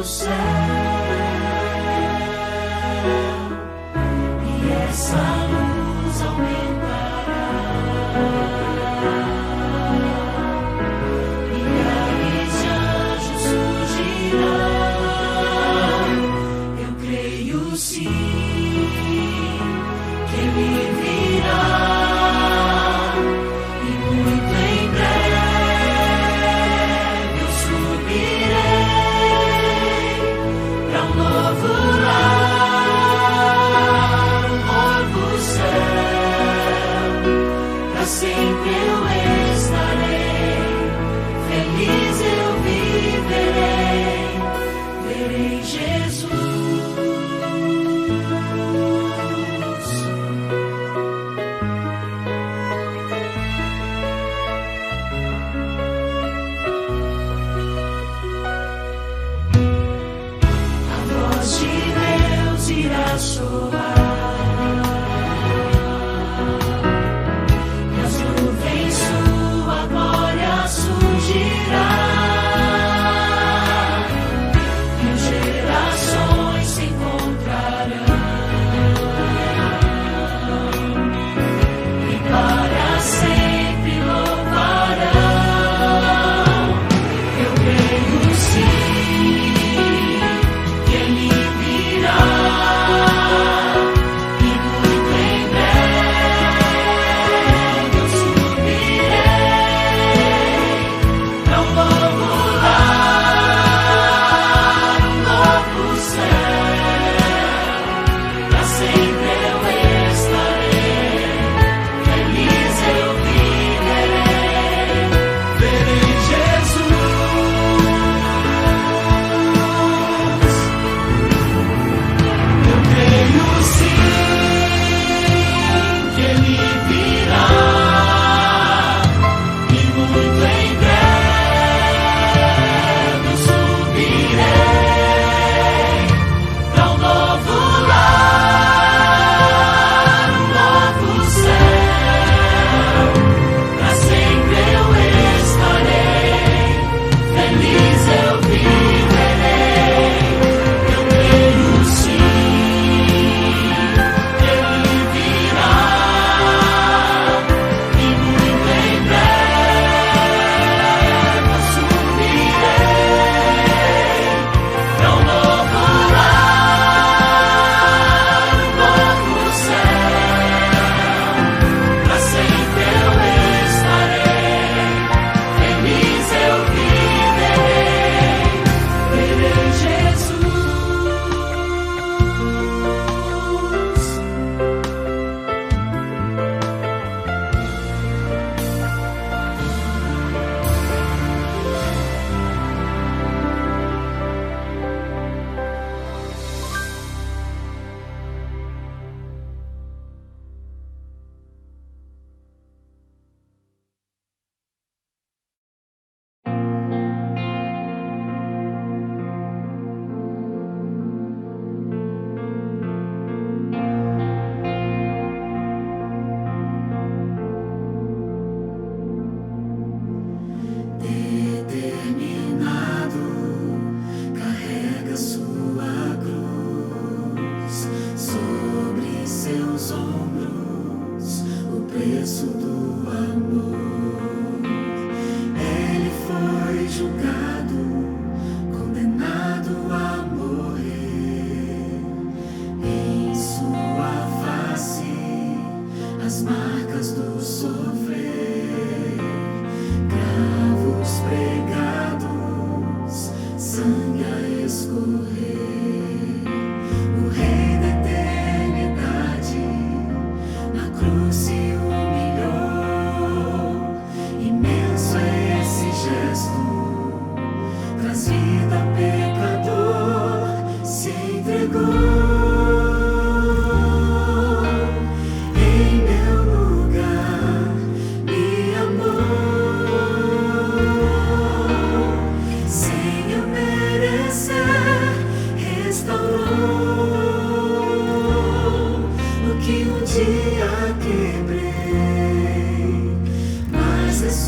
céu, e essa luz aumentará, milhares de anjos surgirão. Eu creio sim que Ele virá. Sempre eu estarei, feliz eu viverei, verei Jesus. A voz de Deus irá soar.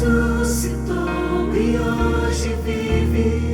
ressuscitou e hoje vive.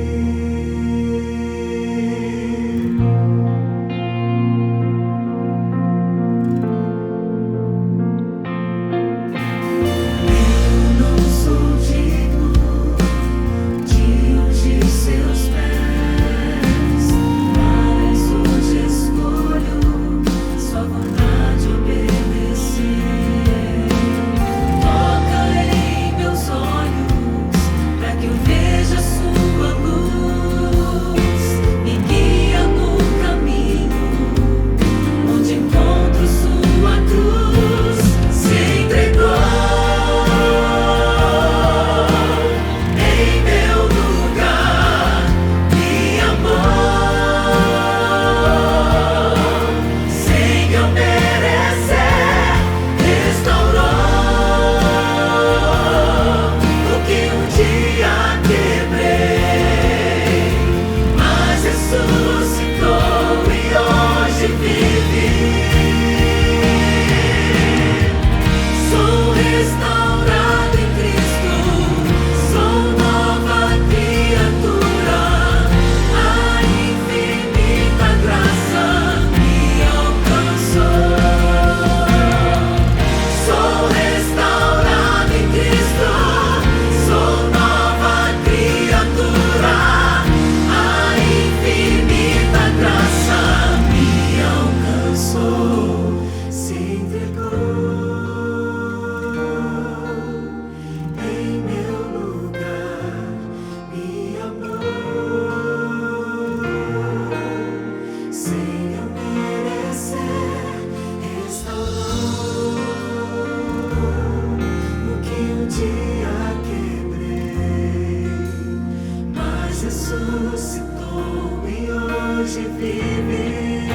ressuscitou e hoje vive.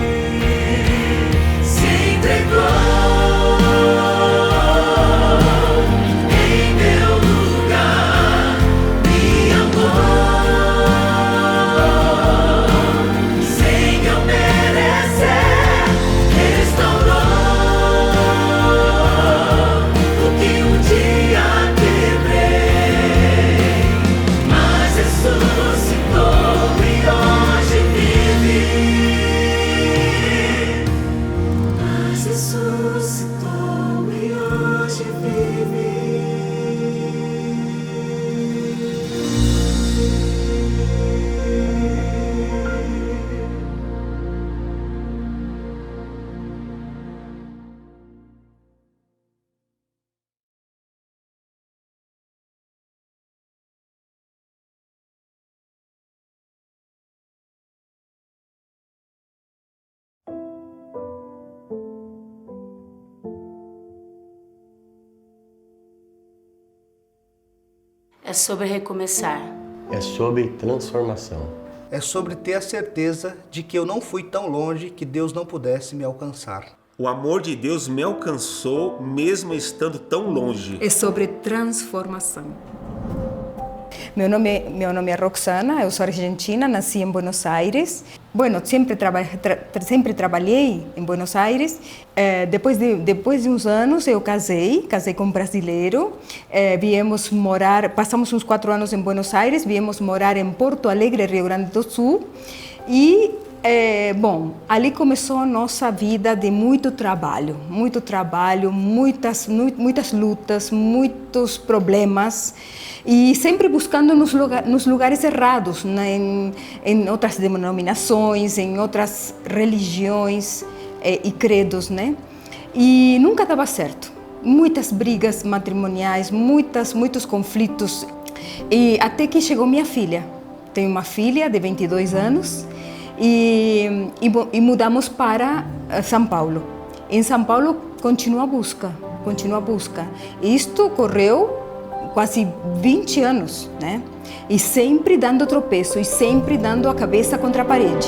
Se entregou em meu lugar, me amou, sem eu merecer, restaurou o que um dia quebrei, mas ressuscitou e hoje vive. Mas ressuscitou e hoje vive. É sobre recomeçar. É sobre transformação. É sobre ter a certeza de que eu não fui tão longe que Deus não pudesse me alcançar. O amor de Deus me alcançou mesmo estando tão longe. É sobre transformação. Meu nome é Roxana, eu sou argentina, nasci em Buenos Aires. Bueno, sempre trabalhei em Buenos Aires. Depois de uns anos eu casei com um brasileiro. Viemos morar, passamos uns 4 anos em Buenos Aires, viemos morar em Porto Alegre, Rio Grande do Sul. E ali começou a nossa vida de muito trabalho, muitas lutas, muitos problemas, e sempre buscando nos lugares errados, né? em outras denominações, em outras religiões e credos, né? E nunca dava certo. Muitas brigas matrimoniais, muitos conflitos, e até que chegou minha filha. Tenho uma filha de 22 anos, e mudamos para São Paulo. Em São Paulo continua a busca. Isto ocorreu quase 20 anos, né? E sempre dando tropeço, e sempre dando a cabeça contra a parede.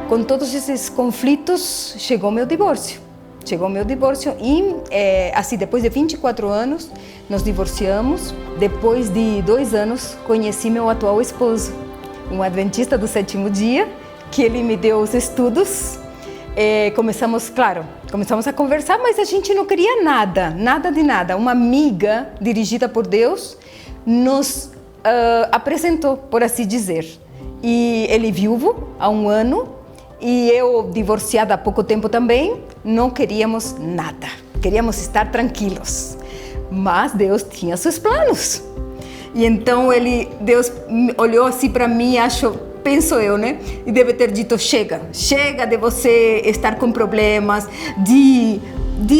Com todos esses conflitos, chegou meu divórcio. E, assim, depois de 24 anos, nos divorciamos. Depois de 2 anos, conheci meu atual esposo, um adventista do 7º dia, que ele me deu os estudos. Começamos a conversar, mas a gente não queria nada de nada. Uma amiga dirigida por Deus nos apresentou, por assim dizer. E ele viúvo há 1 ano, e eu divorciada há pouco tempo também. Não queríamos nada, queríamos estar tranquilos. Mas Deus tinha seus planos. E então Deus olhou assim para mim, penso eu, né? E deve ter dito: chega de você estar com problemas, de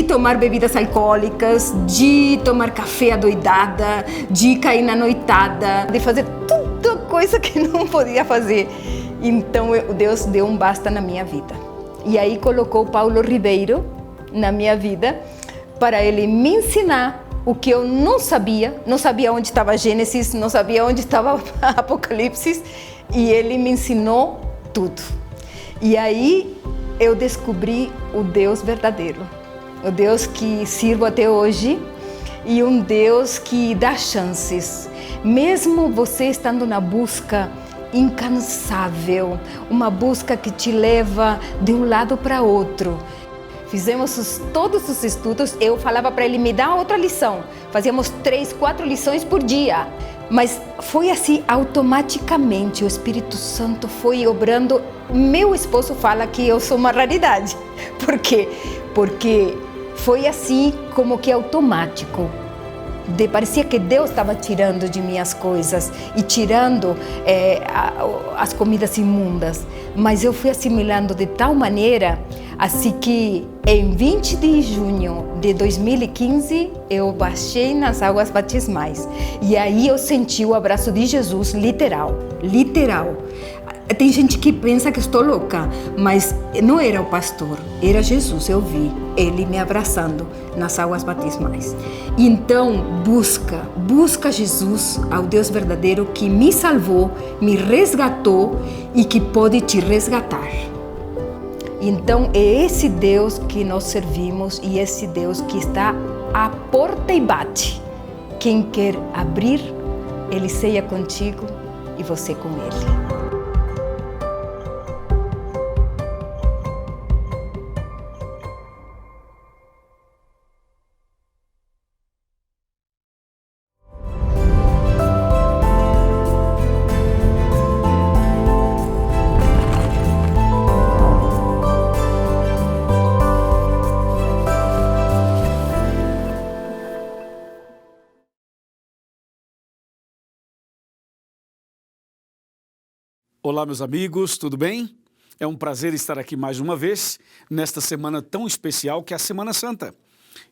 tomar bebidas alcoólicas, de tomar café adoidada, de cair na noitada, de fazer tudo coisa que não podia fazer. Então Deus deu um basta na minha vida. E aí colocou Paulo Ribeiro na minha vida para ele me ensinar o que eu não sabia onde estava Gênesis, não sabia onde estava Apocalipse, e ele me ensinou tudo. E aí eu descobri o Deus verdadeiro, o Deus que sirvo até hoje, e um Deus que dá chances, mesmo você estando na busca incansável, uma busca que te leva de um lado para outro. Fizemos todos os estudos, eu falava para ele: me dá outra lição. Fazíamos 3, 4 lições por dia. Mas foi assim, automaticamente, o Espírito Santo foi obrando. Meu esposo fala que eu sou uma raridade. Por quê? Porque foi assim, como que automático. Parecia que Deus estava tirando de mim as coisas e tirando as comidas imundas. Mas eu fui assimilando de tal maneira, assim que em 20 de junho de 2015, eu baixei nas águas batismais. E aí eu senti o abraço de Jesus, literal. Tem gente que pensa que estou louca, mas não era o pastor, era Jesus. Eu vi ele me abraçando nas águas batismais. Então, busca. busca Jesus, ao Deus verdadeiro que me salvou, me resgatou e que pode te resgatar. Então é esse Deus que nós servimos e esse Deus que está à porta e bate. Quem quer abrir, Ele ceia contigo e você com Ele. Olá, meus amigos, tudo bem? É um prazer estar aqui mais uma vez, nesta semana tão especial que é a Semana Santa.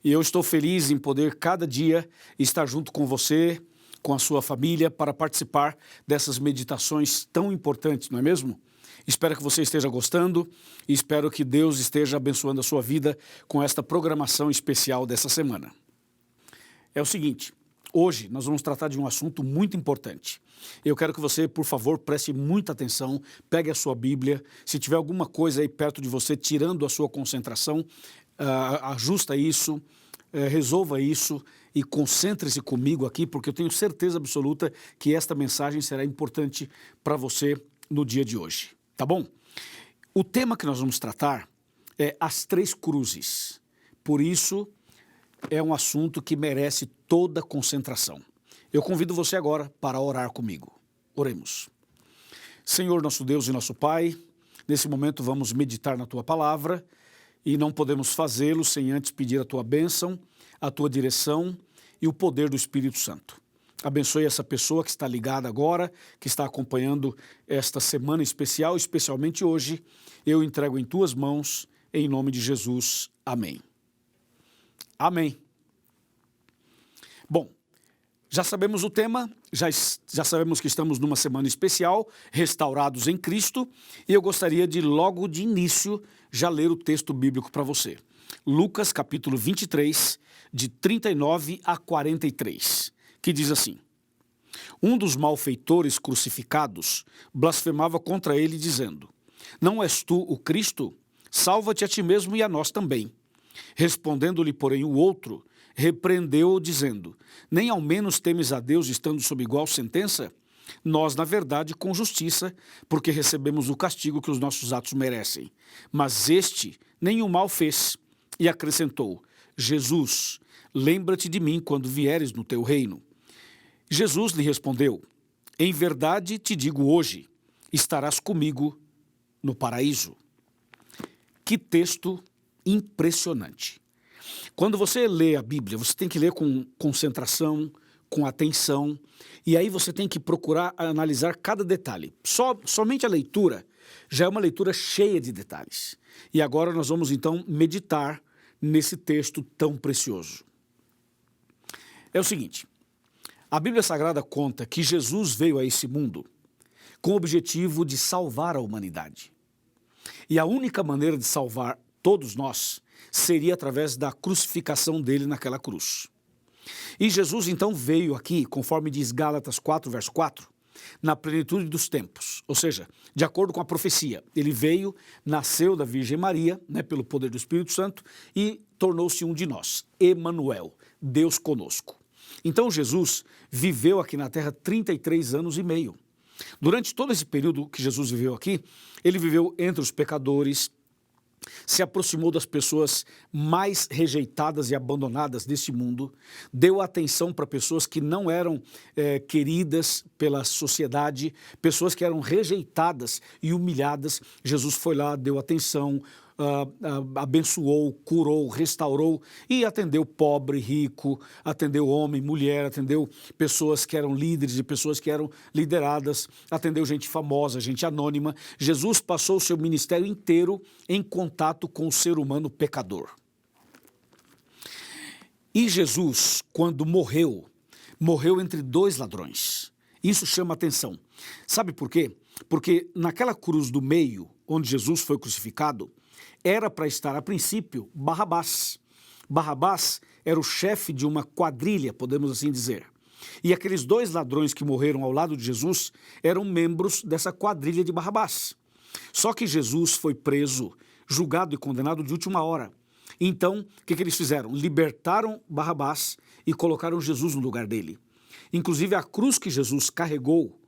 E eu estou feliz em poder, cada dia, estar junto com você, com a sua família, para participar dessas meditações tão importantes, não é mesmo? Espero que você esteja gostando e espero que Deus esteja abençoando a sua vida com esta programação especial dessa semana. É o seguinte, hoje nós vamos tratar de um assunto muito importante. Eu quero que você, por favor, preste muita atenção, pegue a sua Bíblia, se tiver alguma coisa aí perto de você, tirando a sua concentração, ajusta isso, resolva isso e concentre-se comigo aqui, porque eu tenho certeza absoluta que esta mensagem será importante para você no dia de hoje, tá bom? O tema que nós vamos tratar é as três cruzes, por isso é um assunto que merece toda concentração. Eu convido você agora para orar comigo. Oremos. Senhor, nosso Deus e nosso Pai, nesse momento vamos meditar na Tua Palavra e não podemos fazê-lo sem antes pedir a Tua bênção, a Tua direção e o poder do Espírito Santo. Abençoe essa pessoa que está ligada agora, que está acompanhando esta semana especial, especialmente hoje. Eu entrego em Tuas mãos, em nome de Jesus. Amém. Amém. Bom, já sabemos o tema, já sabemos que estamos numa semana especial, restaurados em Cristo, e eu gostaria de, logo de início, já ler o texto bíblico para você. Lucas, capítulo 23, de 39 a 43, que diz assim: Um dos malfeitores crucificados blasfemava contra ele, dizendo: Não és tu o Cristo? Salva-te a ti mesmo e a nós também. Respondendo-lhe, porém, o outro, repreendeu-o, dizendo: Nem ao menos temes a Deus, estando sob igual sentença? Nós, na verdade, com justiça, porque recebemos o castigo que os nossos atos merecem. Mas este nenhum mal fez. E acrescentou: Jesus, lembra-te de mim quando vieres no teu reino. Jesus lhe respondeu: Em verdade te digo hoje, estarás comigo no paraíso. Que texto impressionante. Quando você lê a Bíblia, você tem que ler com concentração, com atenção, e aí você tem que procurar analisar cada detalhe. Somente a leitura já é uma leitura cheia de detalhes. E agora nós vamos então meditar nesse texto tão precioso. É o seguinte, a Bíblia Sagrada conta que Jesus veio a esse mundo com o objetivo de salvar a humanidade. E a única maneira de salvar todos nós seria através da crucificação dele naquela cruz. E Jesus então veio aqui, conforme diz Gálatas 4, verso 4, na plenitude dos tempos, ou seja, de acordo com a profecia. Ele veio, nasceu da Virgem Maria, pelo poder do Espírito Santo, e tornou-se um de nós, Emanuel, Deus conosco. Então Jesus viveu aqui na terra 33 anos e meio. Durante todo esse período que Jesus viveu aqui, ele viveu entre os pecadores, se aproximou das pessoas mais rejeitadas e abandonadas desse mundo, deu atenção para pessoas que não eram queridas pela sociedade, pessoas que eram rejeitadas e humilhadas. Jesus foi lá, deu atenção, abençoou, curou, restaurou e atendeu pobre, rico, atendeu homem, mulher, atendeu pessoas que eram líderes e pessoas que eram lideradas, atendeu gente famosa, gente anônima. Jesus passou o seu ministério inteiro em contato com o ser humano pecador. E Jesus, quando morreu entre dois ladrões. Isso chama atenção. Sabe por quê? Porque naquela cruz do meio, onde Jesus foi crucificado, era para estar, a princípio, Barrabás. Barrabás era o chefe de uma quadrilha, podemos assim dizer. E aqueles 2 ladrões que morreram ao lado de Jesus eram membros dessa quadrilha de Barrabás. Só que Jesus foi preso, julgado e condenado de última hora. Então, o que eles fizeram? Libertaram Barrabás e colocaram Jesus no lugar dele. Inclusive, a cruz que Jesus carregou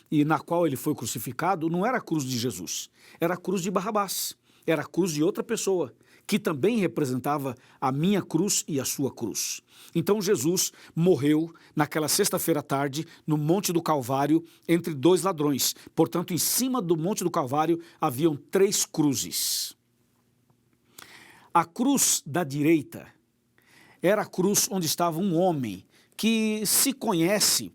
e na qual ele foi crucificado não era a cruz de Jesus, era a cruz de Barrabás, era a cruz de outra pessoa, que também representava a minha cruz e a sua cruz. Então Jesus morreu naquela sexta-feira à tarde, no Monte do Calvário, entre 2 ladrões. Portanto, em cima do Monte do Calvário haviam 3 cruzes. A cruz da direita era a cruz onde estava um homem que se conhece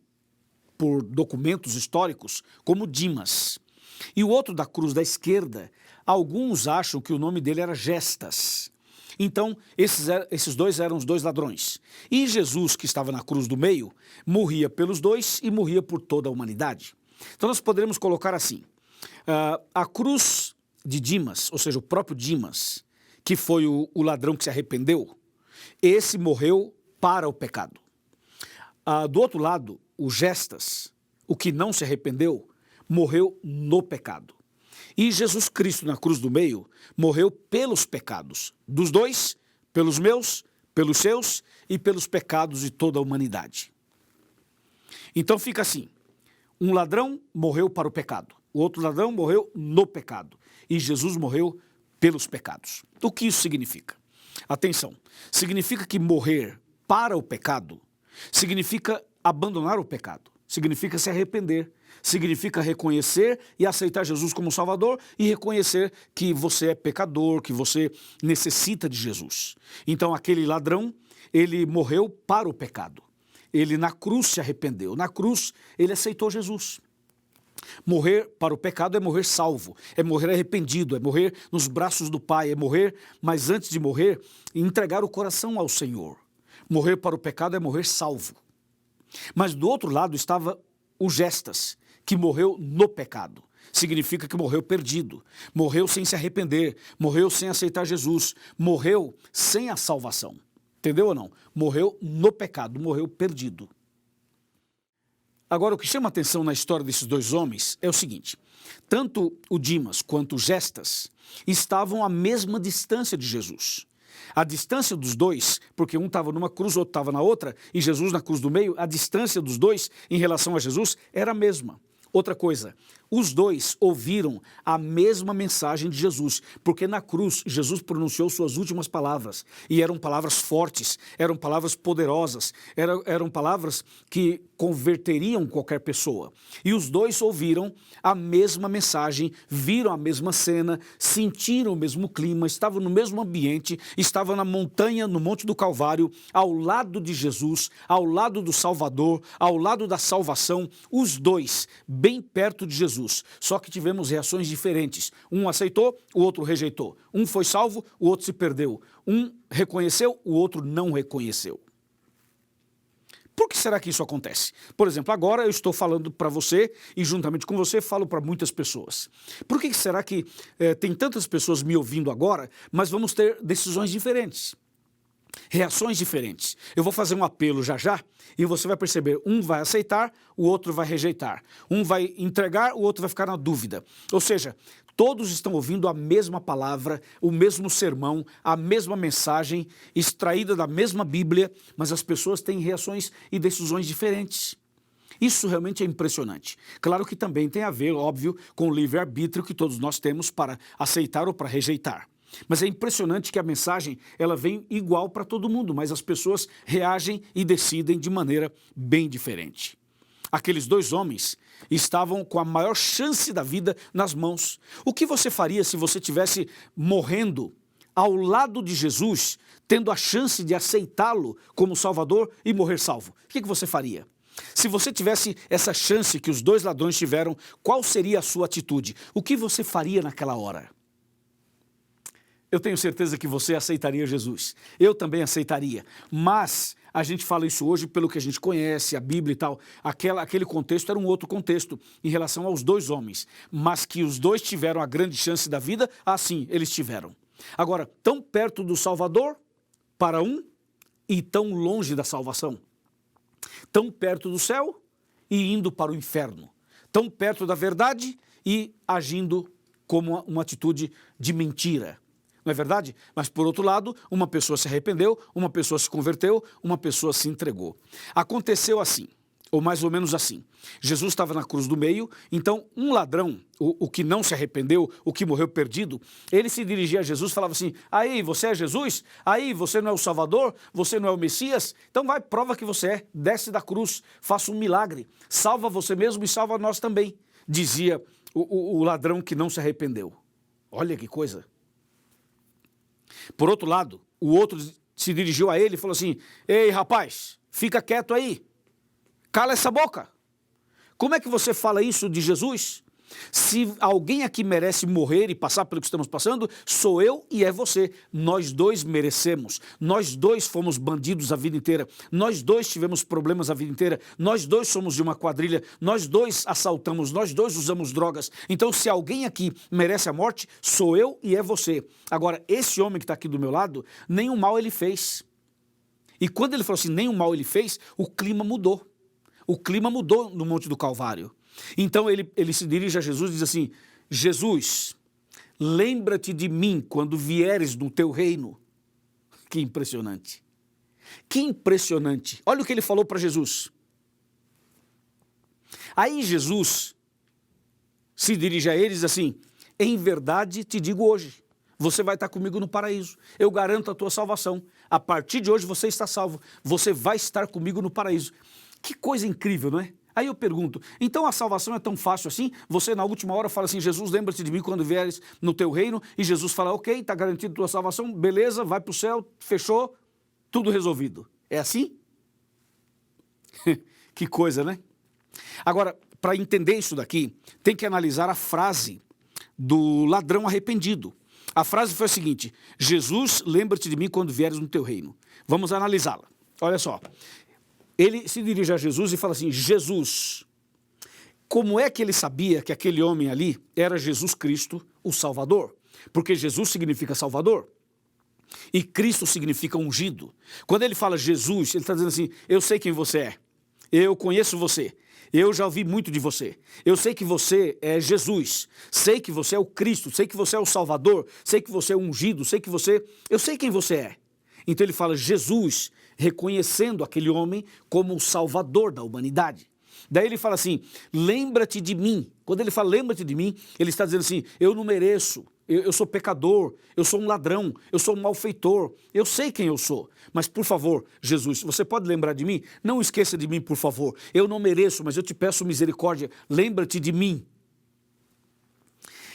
por documentos históricos como Dimas. E o outro da cruz da esquerda, alguns acham que o nome dele era Gestas. Então, esses 2 eram os 2 ladrões. E Jesus, que estava na cruz do meio, morria pelos 2 e morria por toda a humanidade. Então, nós poderíamos colocar assim, a cruz de Dimas, ou seja, o próprio Dimas, que foi o ladrão que se arrependeu, esse morreu para o pecado. Do outro lado, o Gestas, o que não se arrependeu, morreu no pecado. E Jesus Cristo, na cruz do meio, morreu pelos pecados dos 2, pelos meus, pelos seus e pelos pecados de toda a humanidade. Então fica assim, um ladrão morreu para o pecado, o outro ladrão morreu no pecado e Jesus morreu pelos pecados. O que isso significa? Atenção, significa que morrer para o pecado significa abandonar o pecado, significa se arrepender, significa reconhecer e aceitar Jesus como Salvador e reconhecer que você é pecador, que você necessita de Jesus. Então aquele ladrão, ele morreu para o pecado. Ele na cruz se arrependeu, na cruz ele aceitou Jesus. Morrer para o pecado é morrer salvo, é morrer arrependido, é morrer nos braços do Pai, é morrer, mas antes de morrer, entregar o coração ao Senhor. Morrer para o pecado é morrer salvo. Mas do outro lado estava o Gestas, que morreu no pecado. Significa que morreu perdido, morreu sem se arrepender, morreu sem aceitar Jesus, morreu sem a salvação. Entendeu ou não? Morreu no pecado, morreu perdido. Agora, o que chama a atenção na história desses 2 homens é o seguinte, tanto o Dimas quanto o Gestas estavam à mesma distância de Jesus. A distância dos 2, porque um estava numa cruz, o outro estava na outra, e Jesus na cruz do meio, a distância dos 2 em relação a Jesus era a mesma. Outra coisa, os 2 ouviram a mesma mensagem de Jesus, porque na cruz Jesus pronunciou suas últimas palavras, e eram palavras fortes, eram palavras poderosas, eram palavras que converteriam qualquer pessoa. E os 2 ouviram a mesma mensagem, viram a mesma cena, sentiram o mesmo clima, estavam no mesmo ambiente, estavam na montanha, no Monte do Calvário, ao lado de Jesus, ao lado do Salvador, ao lado da salvação, os 2, bem perto de Jesus, só que tivemos reações diferentes. Um aceitou, o outro rejeitou. Um foi salvo, o outro se perdeu. Um reconheceu, o outro não reconheceu. Por que será que isso acontece? Por exemplo, agora eu estou falando para você e juntamente com você falo para muitas pessoas. Por que será que tem tantas pessoas me ouvindo agora, mas vamos ter decisões diferentes? Reações diferentes. Eu vou fazer um apelo já já e você vai perceber, um vai aceitar, o outro vai rejeitar. Um vai entregar, o outro vai ficar na dúvida. Ou seja, todos estão ouvindo a mesma palavra, o mesmo sermão, a mesma mensagem, extraída da mesma Bíblia, mas as pessoas têm reações e decisões diferentes. Isso realmente é impressionante. Claro que também tem a ver, óbvio, com o livre-arbítrio que todos nós temos para aceitar ou para rejeitar. Mas é impressionante que a mensagem ela vem igual para todo mundo, mas as pessoas reagem e decidem de maneira bem diferente. Aqueles 2 homens estavam com a maior chance da vida nas mãos. O que você faria se você estivesse morrendo ao lado de Jesus, tendo a chance de aceitá-lo como Salvador e morrer salvo? O que você faria? Se você tivesse essa chance que os 2 ladrões tiveram, qual seria a sua atitude? O que você faria naquela hora? Eu tenho certeza que você aceitaria Jesus. Eu também aceitaria. Mas a gente fala isso hoje pelo que a gente conhece, a Bíblia e tal. Aquele contexto era um outro contexto em relação aos 2 homens. Mas que os 2 tiveram a grande chance da vida, sim, eles tiveram. Agora, tão perto do Salvador, para um e tão longe da salvação, tão perto do céu e indo para o inferno, tão perto da verdade e agindo como uma atitude de mentira. Não é verdade? Mas, por outro lado, uma pessoa se arrependeu, uma pessoa se converteu, uma pessoa se entregou. Aconteceu assim, ou mais ou menos assim. Jesus estava na cruz do meio, então um ladrão, o que não se arrependeu, o que morreu perdido, ele se dirigia a Jesus e falava assim: aí, você é Jesus? Aí, você não é o Salvador? Você não é o Messias? Então vai, prova que você é, desce da cruz, faça um milagre, salva você mesmo e salva nós também, dizia o ladrão que não se arrependeu. Olha que coisa. Por outro lado, o outro se dirigiu a ele e falou assim: ei, rapaz, fica quieto aí, cala essa boca. Como é que você fala isso de Jesus? Se alguém aqui merece morrer e passar pelo que estamos passando, sou eu e é você. Nós dois merecemos. Nós dois fomos bandidos a vida inteira. Nós dois tivemos problemas a vida inteira. Nós dois somos de uma quadrilha. Nós dois assaltamos. Nós dois usamos drogas. Então, se alguém aqui merece a morte, sou eu e é você. Agora, esse homem que está aqui do meu lado, nenhum mal ele fez. E quando ele falou assim, nenhum mal ele fez, o clima mudou. O clima mudou no Monte do Calvário. Então ele se dirige a Jesus e diz assim: Jesus, lembra-te de mim quando vieres no teu reino. Que impressionante. Que impressionante. Olha o que ele falou para Jesus. Aí Jesus se dirige a ele e diz assim: em verdade te digo hoje, você vai estar comigo no paraíso. Eu garanto a tua salvação. A partir de hoje você está salvo. Você vai estar comigo no paraíso. Que coisa incrível, não é? Aí eu pergunto, então a salvação é tão fácil assim? Você na última hora fala assim: Jesus, lembra-te de mim quando vieres no teu reino, e Jesus fala: ok, está garantido a tua salvação, beleza, vai para o céu, fechou, tudo resolvido. É assim? Que coisa, né? Agora, para entender isso daqui, tem que analisar a frase do ladrão arrependido. A frase foi a seguinte: Jesus, lembra-te de mim quando vieres no teu reino. Vamos analisá-la. Olha só. Ele se dirige a Jesus e fala assim: Jesus, como é que ele sabia que aquele homem ali era Jesus Cristo, o Salvador? Porque Jesus significa Salvador e Cristo significa ungido. Quando ele fala Jesus, ele está dizendo assim: eu sei quem você é, eu conheço você, eu já ouvi muito de você, eu sei que você é Jesus, sei que você é o Cristo, sei que você é o Salvador, sei que você é ungido, eu sei quem você é. Então ele fala Jesus, reconhecendo aquele homem como o Salvador da humanidade. Daí ele fala assim: lembra-te de mim. Quando ele fala lembra-te de mim, ele está dizendo assim: eu não mereço, eu sou pecador, eu sou um ladrão, eu sou um malfeitor, eu sei quem eu sou. Mas por favor, Jesus, você pode lembrar de mim? Não esqueça de mim, por favor. Eu não mereço, mas eu te peço misericórdia, lembra-te de mim.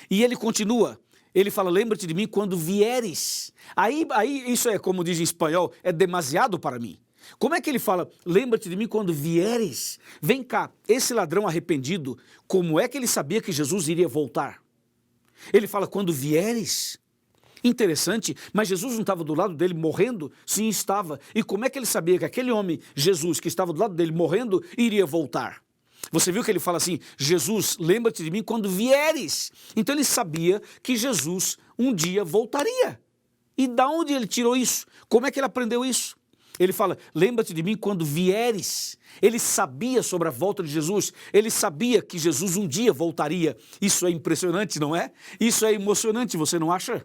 E ele continua. Ele fala: lembra-te de mim quando vieres. Aí isso é, como diz em espanhol, é demasiado para mim. Como é que ele fala: lembra-te de mim quando vieres? Vem cá, esse ladrão arrependido, como é que ele sabia que Jesus iria voltar? Ele fala: quando vieres? Interessante, mas Jesus não estava do lado dele morrendo? Sim, estava. E como é que ele sabia que aquele homem, Jesus, que estava do lado dele morrendo, iria voltar? Você viu que ele fala assim: Jesus, lembra-te de mim quando vieres. Então ele sabia que Jesus um dia voltaria. E da onde ele tirou isso? Como é que ele aprendeu isso? Ele fala: lembra-te de mim quando vieres. Ele sabia sobre a volta de Jesus. Ele sabia que Jesus um dia voltaria. Isso é impressionante, não é? Isso é emocionante, você não acha?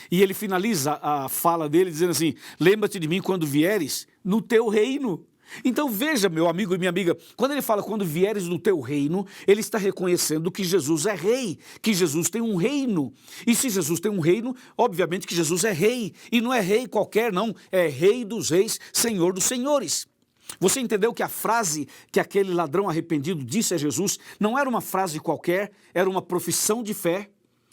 E ele finaliza a fala dele dizendo assim: lembra-te de mim quando vieres no teu reino. Então veja, meu amigo e minha amiga, quando ele fala quando vieres no teu reino, ele está reconhecendo que Jesus é rei, que Jesus tem um reino. E se Jesus tem um reino, obviamente que Jesus é rei. E não é rei qualquer, não. É rei dos reis, senhor dos senhores. Você entendeu que a frase que aquele ladrão arrependido disse a Jesus não era uma frase qualquer, era uma profissão de fé,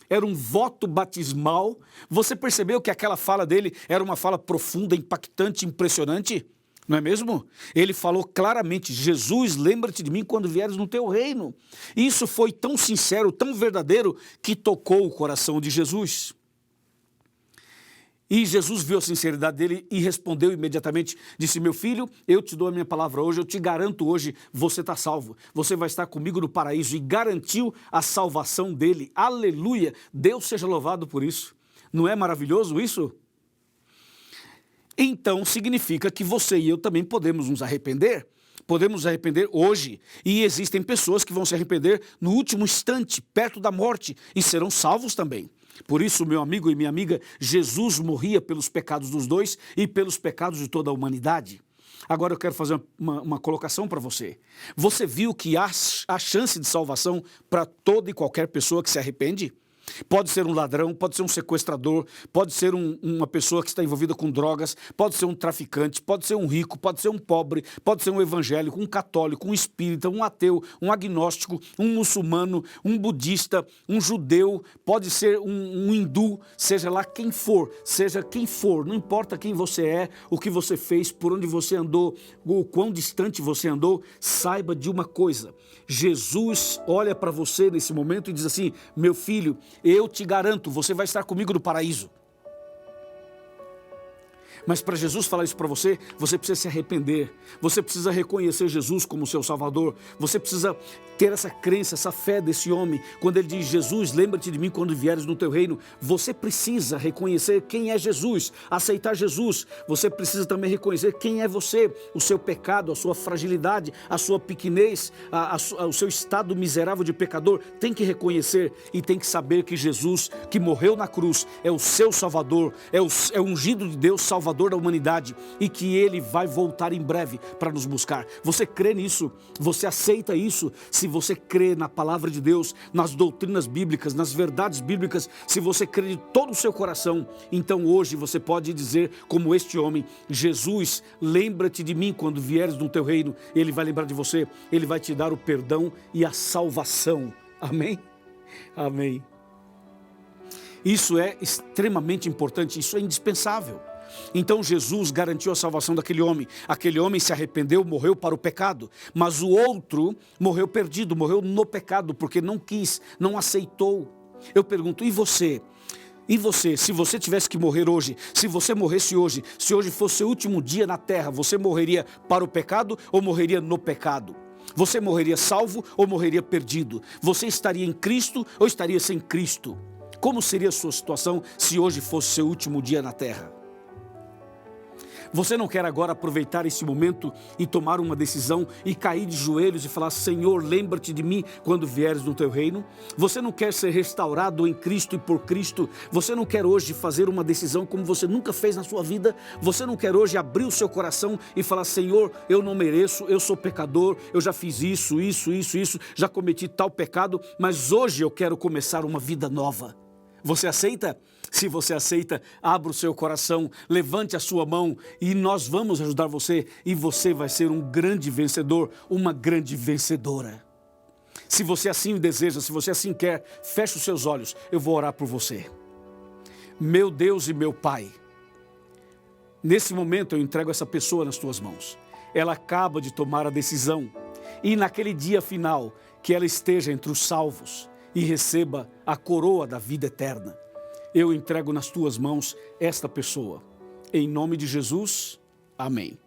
era um voto batismal. Você percebeu que aquela fala dele era uma fala profunda, impactante, impressionante? Não é mesmo? Ele falou claramente: Jesus, lembra-te de mim quando vieres no teu reino. E isso foi tão sincero, tão verdadeiro, que tocou o coração de Jesus. E Jesus viu a sinceridade dele e respondeu imediatamente, disse: meu filho, eu te dou a minha palavra hoje, eu te garanto hoje, você está salvo. Você vai estar comigo no paraíso. E garantiu a salvação dele. Aleluia! Deus seja louvado por isso. Não é maravilhoso isso? então significa que você e eu também podemos nos arrepender. Podemos nos arrepender hoje. E existem pessoas que vão se arrepender no último instante, perto da morte, e serão salvos também. Por isso, meu amigo e minha amiga, Jesus morria pelos pecados dos dois e pelos pecados de toda a humanidade. Agora eu quero fazer uma colocação para você. Você viu que há chance de salvação para toda e qualquer pessoa que se arrepende? Pode ser um ladrão, pode ser um sequestrador, pode ser uma pessoa que está envolvida com drogas, pode ser um traficante, pode ser um rico, pode ser um pobre, pode ser um evangélico, um católico, um espírita, um ateu, um agnóstico, um muçulmano, um budista, um judeu, pode ser um hindu, seja lá quem for, não importa quem você é, o que você fez, por onde você andou, o quão distante você andou, saiba de uma coisa: Jesus olha para você nesse momento e diz assim: meu filho, eu te garanto, você vai estar comigo no paraíso. Mas para Jesus falar isso para você, você precisa se arrepender. Você precisa reconhecer Jesus como seu Salvador. Você precisa ter essa crença, essa fé desse homem. Quando ele diz: Jesus, lembra-te de mim quando vieres no teu reino. Você precisa reconhecer quem é Jesus, aceitar Jesus. Você precisa também reconhecer quem é você, o seu pecado, a sua fragilidade, a sua pequenez, o seu estado miserável de pecador. Tem que reconhecer e tem que saber que Jesus, que morreu na cruz, é o seu Salvador, é o ungido de Deus, Salvador da humanidade, e que Ele vai voltar em breve para nos buscar. Você crê nisso? Você aceita isso? Se você crê na palavra de Deus, nas doutrinas bíblicas, nas verdades bíblicas, se você crê de todo o seu coração, então hoje você pode dizer como este homem: Jesus, lembra-te de mim quando vieres no teu reino. Ele vai lembrar de você, Ele vai te dar o perdão e a salvação. Amém? Amém. Isso é extremamente importante, isso é indispensável. Então Jesus garantiu a salvação daquele homem. Aquele homem se arrependeu, morreu para o pecado. Mas o outro morreu perdido, morreu no pecado, porque não quis, não aceitou. Eu pergunto, e você? E você, se você tivesse que morrer hoje, se você morresse hoje, se hoje fosse seu último dia na terra, você morreria para o pecado ou morreria no pecado? Você morreria salvo ou morreria perdido? Você estaria em Cristo ou estaria sem Cristo? Como seria a sua situação se hoje fosse seu último dia na terra? Você não quer agora aproveitar esse momento e tomar uma decisão e cair de joelhos e falar: Senhor, lembra-te de mim quando vieres no teu reino? Você não quer ser restaurado em Cristo e por Cristo? Você não quer hoje fazer uma decisão como você nunca fez na sua vida? Você não quer hoje abrir o seu coração e falar: Senhor, eu não mereço, eu sou pecador, eu já fiz isso, já cometi tal pecado, mas hoje eu quero começar uma vida nova. Você aceita? Se você aceita, abra o seu coração, levante a sua mão e nós vamos ajudar você, e você vai ser um grande vencedor, uma grande vencedora. Se você assim deseja, se você assim quer, feche os seus olhos, eu vou orar por você. Meu Deus e meu Pai, nesse momento eu entrego essa pessoa nas tuas mãos. Ela acaba de tomar a decisão, e naquele dia final, que ela esteja entre os salvos e receba a coroa da vida eterna. Eu entrego nas tuas mãos esta pessoa. Em nome de Jesus, amém.